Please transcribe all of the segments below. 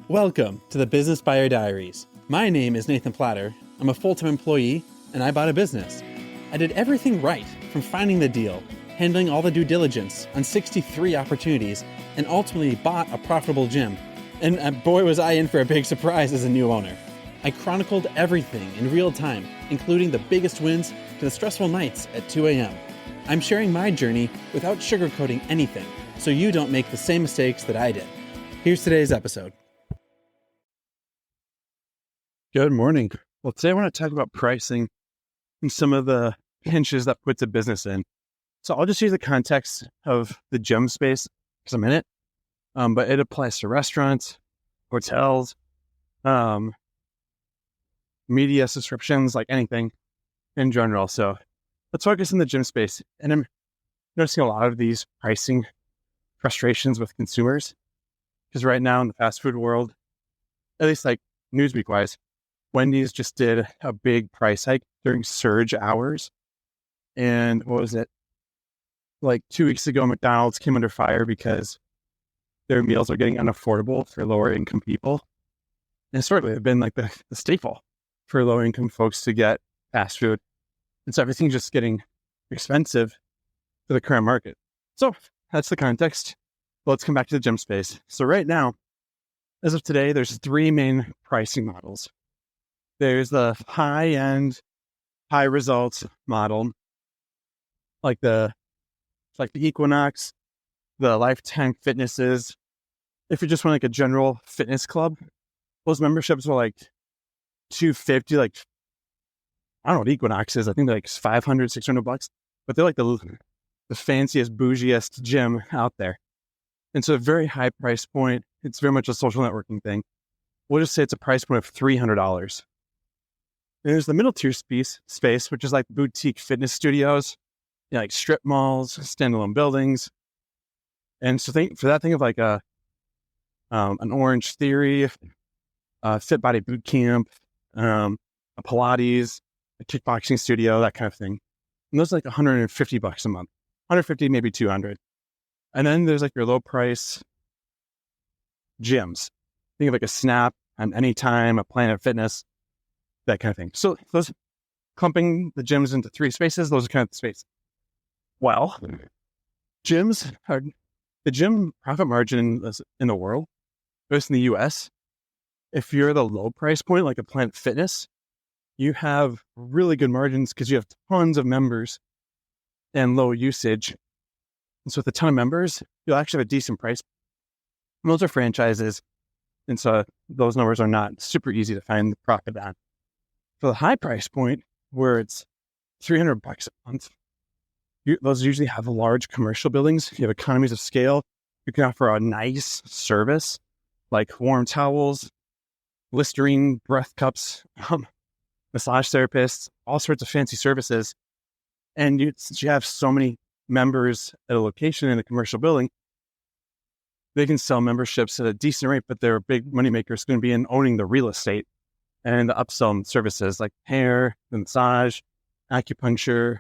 Welcome to the Business Buyer Diaries. My name is Nathan Platter. I'm a full-time employee, and I bought a business. I did everything right, from finding the deal, handling all the due diligence on 63 opportunities, and ultimately bought a profitable gym. And boy, was I in for a big surprise as a new owner. I chronicled everything in real time, including the biggest wins to the stressful nights at 2 a.m. I'm sharing my journey without sugarcoating anything, so you don't make the same mistakes that I did. Here's today's episode. Good morning. Well, today I want to talk about pricing and some of the pinches that puts a business in. So I'll just use the context of the gym space because I'm in it, but it applies to restaurants, hotels, media subscriptions, like anything in general. So let's focus in the gym space. And I'm noticing a lot of these pricing frustrations with consumers because right now in the fast food world, at least like Newsweek wise, Wendy's just did a big price hike during surge hours. And what was it? Like 2 weeks ago, McDonald's came under fire because their meals are getting unaffordable for lower income people. And historically, they've been like the staple for lower income folks to get fast food. And so everything's just getting expensive for the current market. So that's the context. Let's come back to the gym space. So right now, as of today, there's three main pricing models. There's the high-end, high-results model, like the Equinox, the Lifetime Fitnesses. If you just want like a general fitness club, those memberships are like $250. Like I don't know what Equinox is. I think they're like $500, $600, but they're like the fanciest, bougiest gym out there. And so a very high price point. It's very much a social networking thing. We'll just say it's a price point of $300. There's the middle tier space, which is like boutique fitness studios, like strip malls, standalone buildings. And so think of like an Orange Theory, Fit Body Boot Camp, a Pilates, a kickboxing studio, that kind of thing. And those are like $150 a month, 150, maybe 200. And then there's like your low price gyms. Think of like a Snap, an Anytime, a Planet Fitness, that kind of thing. So those clumping the gyms into three spaces, those are kind of the spaces. Well, the gym profit margin in the world, both in the US, if you're the low price point, like a Planet Fitness, you have really good margins because you have tons of members and low usage. And so with a ton of members, you'll actually have a decent price. And those are franchises. And so those numbers are not super easy to find the profit on. For the high price point, where it's $300 a month, those usually have large commercial buildings. You have economies of scale. You can offer a nice service like warm towels, Listerine breath cups, massage therapists, all sorts of fancy services. And since you have so many members at a location in a commercial building, they can sell memberships at a decent rate, but their big moneymaker is going to be in owning the real estate and the upsell services like hair, the massage, acupuncture,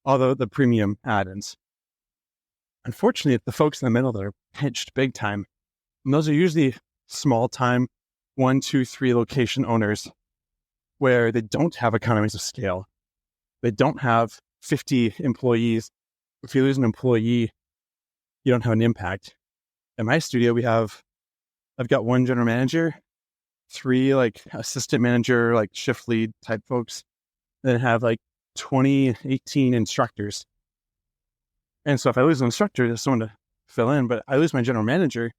all the premium add-ins. Unfortunately, the folks in the middle that are pinched big time, and those are usually small time 1, 2, 3 location owners where they don't have economies of scale. They don't have 50 employees. If you lose an employee, you don't have an impact. At my studio, I've got one general manager, 3 like assistant manager, like shift lead type folks, then have like 18 instructors. And so if I lose an instructor, there's someone to fill in, but I lose my general manager,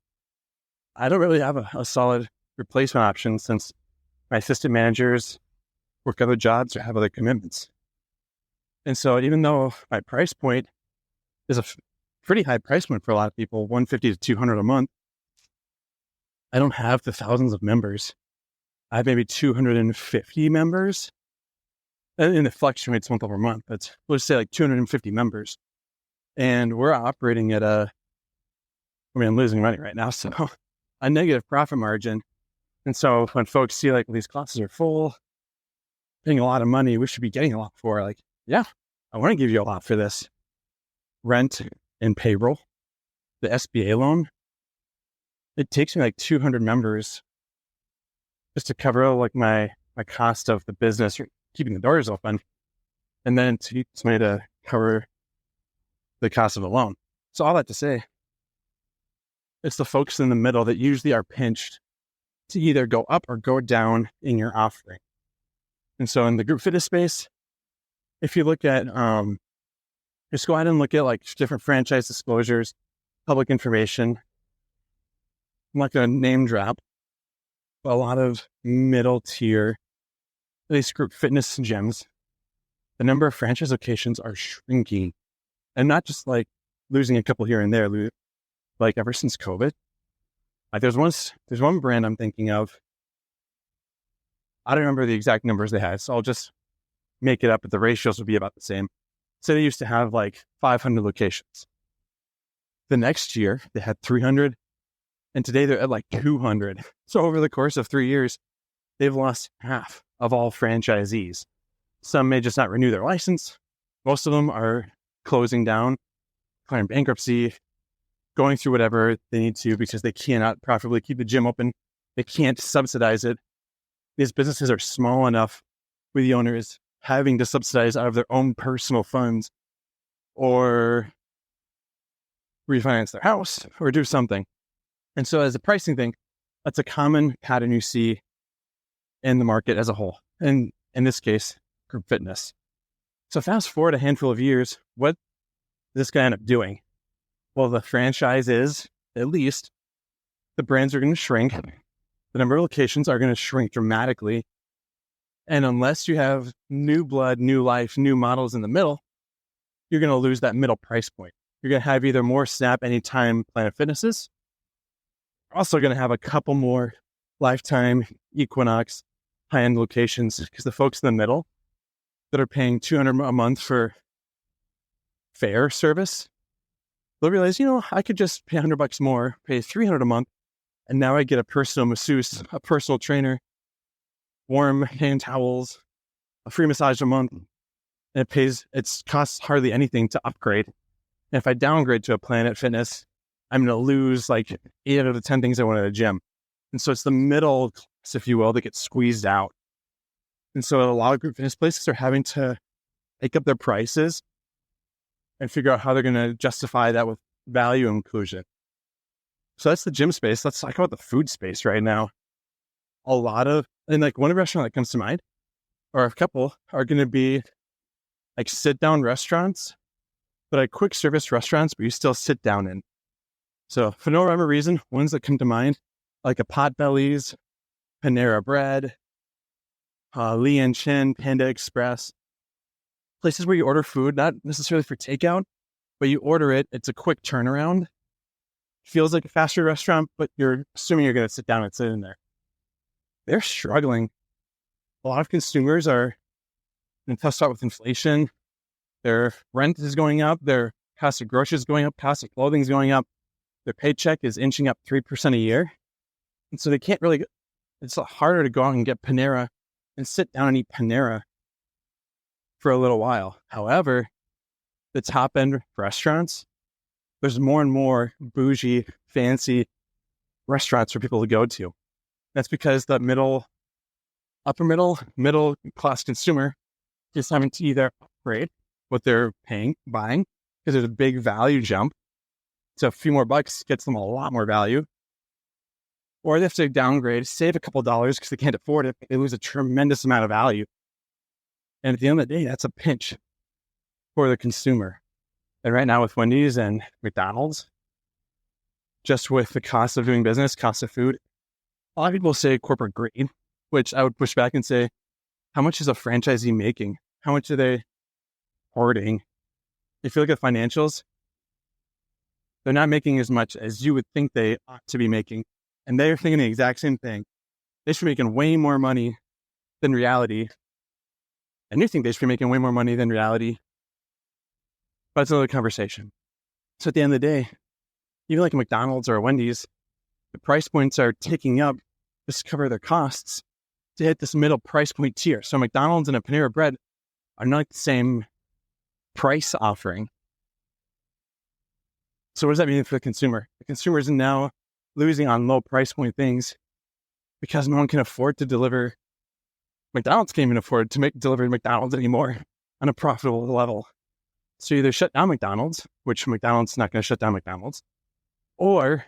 I don't really have a solid replacement option since my assistant managers work other jobs or have other commitments. And so even though my price point is a pretty high price point for a lot of people, $150 to $200 a month, I don't have the thousands of members. I have maybe 250 members, and it fluctuates month over month, but let's say like 250 members. And we're operating at I'm losing money right now, so a negative profit margin. And so when folks see like these classes are full, paying a lot of money, we should be getting a lot for, like, yeah, I want to give you a lot for this. Rent and payroll, the SBA loan, it takes me like 200 members just to cover like my cost of the business, keeping the doors open, and then to need somebody to cover the cost of the loan. So all that to say, it's the folks in the middle that usually are pinched to either go up or go down in your offering. And so in the group fitness space, if you look at, just go ahead and look at like different franchise disclosures, public information. I'm not going to name drop, but a lot of middle tier, at least group fitness gyms, the number of franchise locations are shrinking, and not just like losing a couple here and there, like ever since COVID. Like there's one brand I'm thinking of. I don't remember the exact numbers they had, so I'll just make it up, but the ratios would be about the same. So they used to have like 500 locations. The next year they had 300, and today they're at like 200. So over the course of 3 years, they've lost half of all franchisees. Some may just not renew their license. Most of them are closing down, declaring bankruptcy, going through whatever they need to because they cannot profitably keep the gym open. They can't subsidize it. These businesses are small enough with the owners having to subsidize out of their own personal funds or refinance their house or do something. And so as a pricing thing, that's a common pattern you see in the market as a whole. And in this case, group fitness. So fast forward a handful of years, what does this guy end up doing? Well, the franchise is, at least, the brands are going to shrink. The number of locations are going to shrink dramatically. And unless you have new blood, new life, new models in the middle, you're going to lose that middle price point. You're going to have either more Snap Anytime Planet Fitnesses. You're also going to have a couple more Lifetime, Equinox, high-end locations, because the folks in the middle that are paying $200 a month for fair service, they'll realize, I could just pay $100 more, pay $300 a month, and now I get a personal masseuse, a personal trainer, warm hand towels, a free massage a month, and it costs hardly anything to upgrade. And if I downgrade to a Planet Fitness, I'm going to lose like 8 out of the 10 things I want at a gym. And so it's the middle class, if you will, that gets squeezed out. And so a lot of group fitness places are having to make up their prices and figure out how they're going to justify that with value inclusion. So that's the gym space. Let's talk about the food space right now. And like one restaurant that comes to mind, or a couple, are going to be like sit-down restaurants, but like quick service restaurants, but you still sit down in. So for no rhyme or reason, ones that come to mind, like a Potbelly's, Panera Bread, Lee and Chin, Panda Express, places where you order food, not necessarily for takeout, but you order it. It's a quick turnaround. Feels like a fast food restaurant, but you're assuming you're going to sit down and sit in there. They're struggling. A lot of consumers are in a tough spot with inflation. Their rent is going up. Their cost of groceries is going up. Cost of clothing is going up. Their paycheck is inching up 3% a year. And so they can't really, it's harder to go out and get Panera and sit down and eat Panera for a little while. However, the top end restaurants, there's more and more bougie, fancy restaurants for people to go to. That's because the upper middle class consumer is having to either upgrade what they're buying, because there's a big value jump. So a few more bucks gets them a lot more value. Or they have to downgrade, save a couple dollars because they can't afford it. They lose a tremendous amount of value. And at the end of the day, that's a pinch for the consumer. And right now with Wendy's and McDonald's, just with the cost of doing business, cost of food, a lot of people say corporate greed, which I would push back and say, how much is a franchisee making? How much are they hoarding? If you look at financials, they're not making as much as you would think they ought to be making. And they're thinking the exact same thing. They should be making way more money than reality. And you think they should be making way more money than reality. But it's another conversation. So at the end of the day, even like a McDonald's or a Wendy's, the price points are ticking up just to cover their costs to hit this middle price point tier. So McDonald's and a Panera Bread are not the same price offering. So what does that mean for the consumer? The consumer is now losing on low price point things because no one can afford to deliver. McDonald's can't even afford to deliver McDonald's anymore on a profitable level. So either shut down McDonald's, which McDonald's is not going to shut down McDonald's, or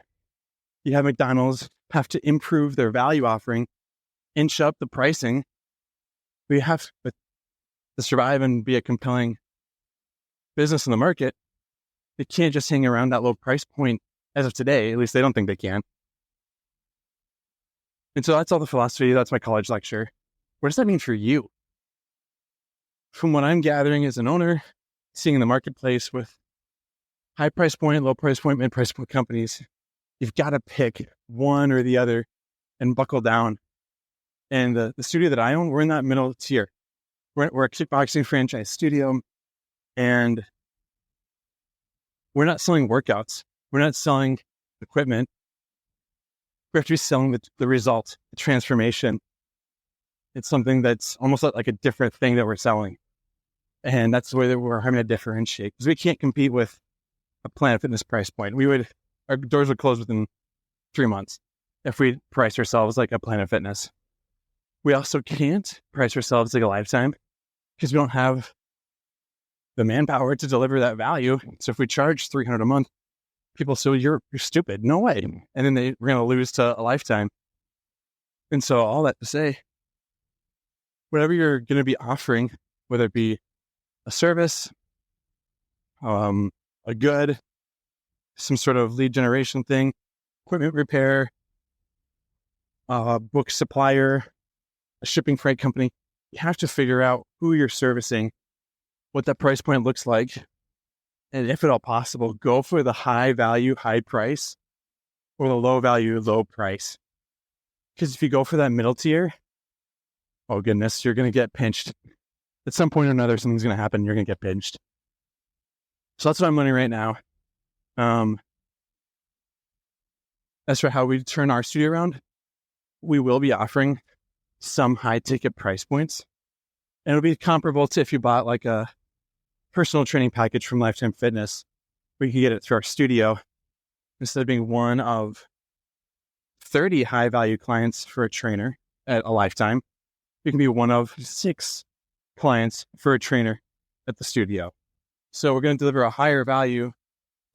you have McDonald's have to improve their value offering, inch up the pricing. We have to survive and be a compelling business in the market. They can't just hang around that low price point as of today. At least they don't think they can. And so that's all the philosophy. That's my college lecture. What does that mean for you? From what I'm gathering as an owner, seeing in the marketplace with high price point, low price point, mid price point companies, you've got to pick one or the other and buckle down. And the studio that I own, we're in that middle tier. We're a kickboxing franchise studio, and we're not selling workouts. We're not selling equipment. We have to be selling the result, the transformation. It's something that's almost like a different thing that we're selling. And that's the way that we're having to differentiate, because we can't compete with a Planet Fitness price point. Our doors would close within 3 months if we price ourselves like a Planet Fitness. We also can't price ourselves like a Lifetime because we don't have the manpower to deliver that value. So if we charge $300 a month, people say, you're stupid. No way. And then we're going to lose to a Lifetime. And so all that to say, whatever you're going to be offering, whether it be a service, a good, some sort of lead generation thing, equipment repair, book supplier, a shipping freight company, you have to figure out who you're servicing, what that price point looks like, and if at all possible, go for the high value, high price, or the low value, low price. Because if you go for that middle tier, oh goodness, you're going to get pinched. At some point or another, something's going to happen. You're going to get pinched. So that's what I'm learning right now. As for how we turn our studio around, we will be offering some high ticket price points. And it'll be comparable to if you bought like a personal training package from Lifetime Fitness, where you can get it through our studio. Instead of being one of 30 high value clients for a trainer at a Lifetime, you can be one of 6 clients for a trainer at the studio. So we're going to deliver a higher value,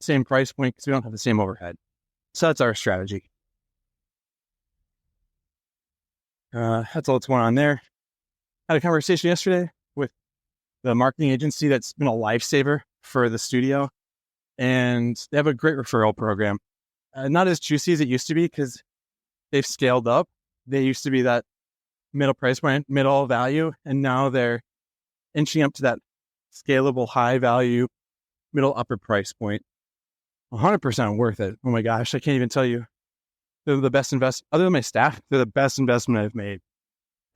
same price point, because we don't have the same overhead. So that's our strategy. That's all that's going on there. Had a conversation yesterday with the marketing agency that's been a lifesaver for the studio. And they have a great referral program. Not as juicy as it used to be because they've scaled up. They used to be that middle price point, middle value. And now they're inching up to that scalable, high value, middle upper price point. 100% worth it. Oh my gosh, I can't even tell you. They're the best investment, other than my staff, they're the best investment I've made.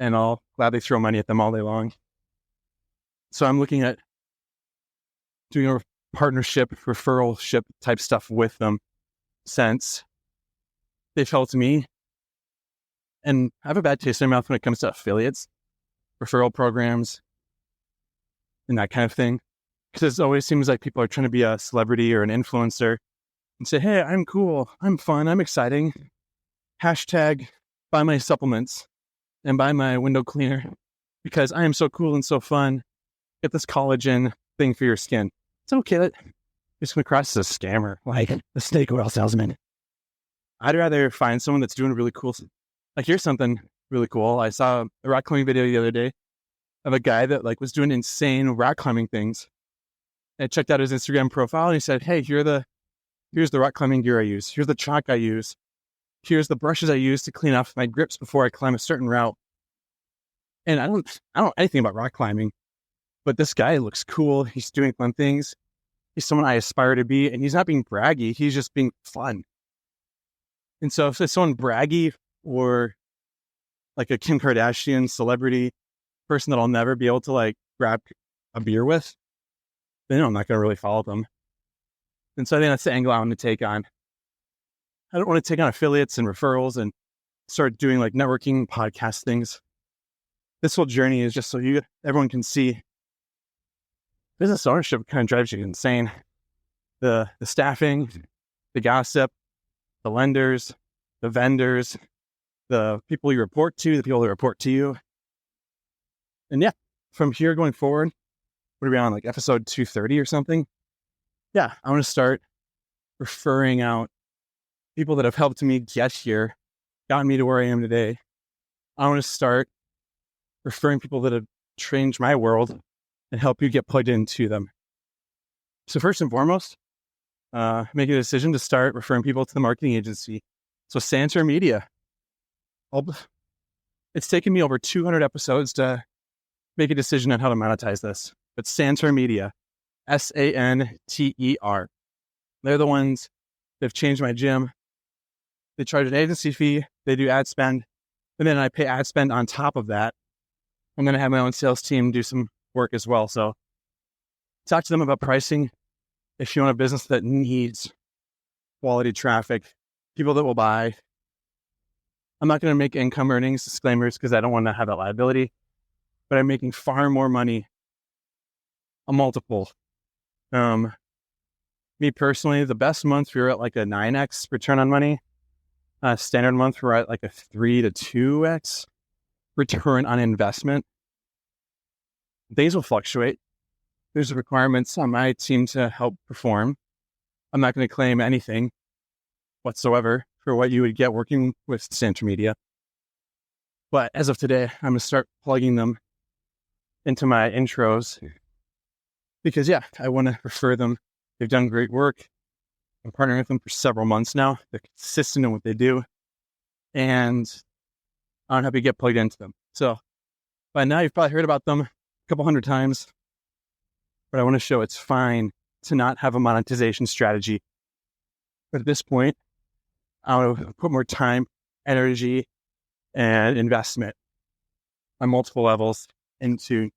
And I'll gladly throw money at them all day long. So I'm looking at doing a partnership, referralship type stuff with them, since they've helped me. And I have a bad taste in my mouth when it comes to affiliates, referral programs, and that kind of thing. Because it always seems like people are trying to be a celebrity or an influencer and say, hey, I'm cool, I'm fun, I'm exciting. Hashtag buy my supplements and buy my window cleaner because I am so cool and so fun. Get this collagen thing for your skin. It's okay that it's come across as a scammer, like the snake oil salesman. I'd rather find someone that's doing really cool. Like, here's something really cool. I saw a rock climbing video the other day of a guy that was doing insane rock climbing things. I checked out his Instagram profile and he said, hey, here's the rock climbing gear I use. Here's the chalk I use. Here's the brushes I use to clean off my grips before I climb a certain route. And I don't know anything about rock climbing, but this guy looks cool. He's doing fun things. He's someone I aspire to be, and he's not being braggy. He's just being fun. And so if it's someone braggy or like a Kim Kardashian celebrity person that I'll never be able to grab a beer with, then I'm not going to really follow them. And so I think that's the angle I want to take on. I don't want to take on affiliates and referrals and start doing networking podcast things. This whole journey is just so everyone can see business ownership kind of drives you insane. The staffing, the gossip, the lenders, the vendors, the people you report to, the people that report to you. And yeah, from here going forward, what are we on, like episode 230 or something? Yeah, I want to start referring out people that have helped me get here, gotten me to where I am today. I want to start referring people that have changed my world and help you get plugged into them. So first and foremost, make a decision to start referring people to the marketing agency. So Santer Media. It's taken me over 200 episodes to make a decision on how to monetize this. But Santer Media, Santer. They're the ones that have changed my gym. They charge an agency fee. They do ad spend. And then I pay ad spend on top of that. I'm going to have my own sales team do some work as well. So talk to them about pricing. If you want a business that needs quality traffic, people that will buy. I'm not going to make income earnings disclaimers because I don't want to have that liability, but I'm making far more money, a multiple. Me personally, the best month we were at like a 9x return on money. Standard month we're at like a 3 to 2x return on investment. These will fluctuate. There's requirements on my team to help perform. I'm not going to claim anything whatsoever for what you would get working with Santer Media. But as of today, I'm going to start plugging them into my intros because, yeah, I want to refer them. They've done great work. I'm partnering with them for several months now. They're consistent in what they do. And I want to help you get plugged into them. So by now, you've probably heard about them a couple hundred times. But I want to show it's fine to not have a monetization strategy. But at this point, I want to put more time, energy, and investment on multiple levels into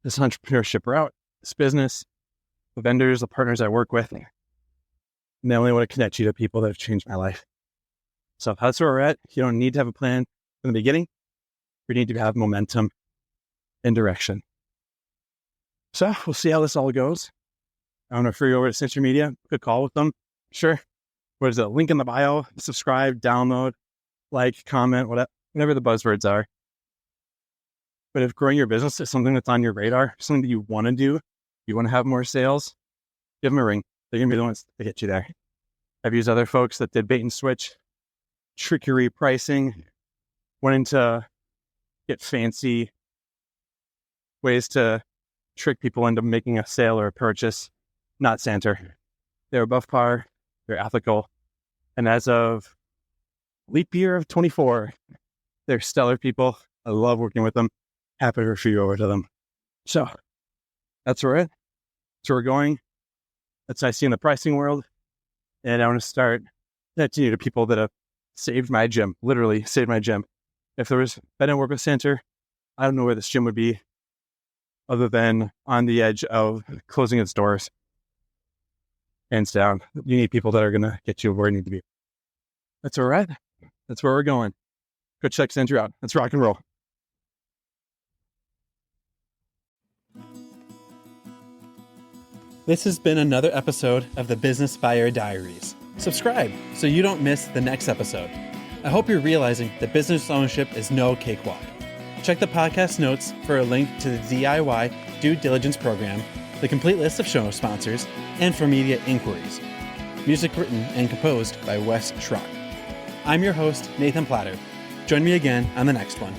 this entrepreneurship route, this business, the vendors, the partners I work with. And I only want to connect you to people that have changed my life. So that's where we're at. You don't need to have a plan from the beginning. We need to have momentum and direction. So we'll see how this all goes. I want to refer you over to Santer Media. Good call with them. Sure. What is it? Link in the bio. Subscribe, download, like, comment, whatever the buzzwords are. But if growing your business is something that's on your radar, something that you want to do, you want to have more sales, give them a ring. They're going to be the ones that get you there. I've used other folks that did bait and switch, trickery pricing, wanting to get fancy ways to trick people into making a sale or a purchase. Not Santer. They're above par. They're ethical. And as of leap year of 24, they're stellar people. I love working with them. Happy to refer you over to them. So that's where we're at. That's where we're going. That's what I see in the pricing world. And I want to start connecting you to people that have saved my gym, literally saved my gym. If I didn't work with Santer, I don't know where this gym would be other than on the edge of closing its doors. Hands down. You need people that are going to get you where you need to be. That's where we're at. That's where we're going. Go check Santer out. Let's rock and roll. This has been another episode of the Business Buyer Diaries. Subscribe so you don't miss the next episode. I hope you're realizing that business ownership is no cakewalk. Check the podcast notes for a link to the DIY due diligence program, the complete list of show sponsors, and for media inquiries. Music written and composed by Wes Schrock. I'm your host, Nathan Platter. Join me again on the next one.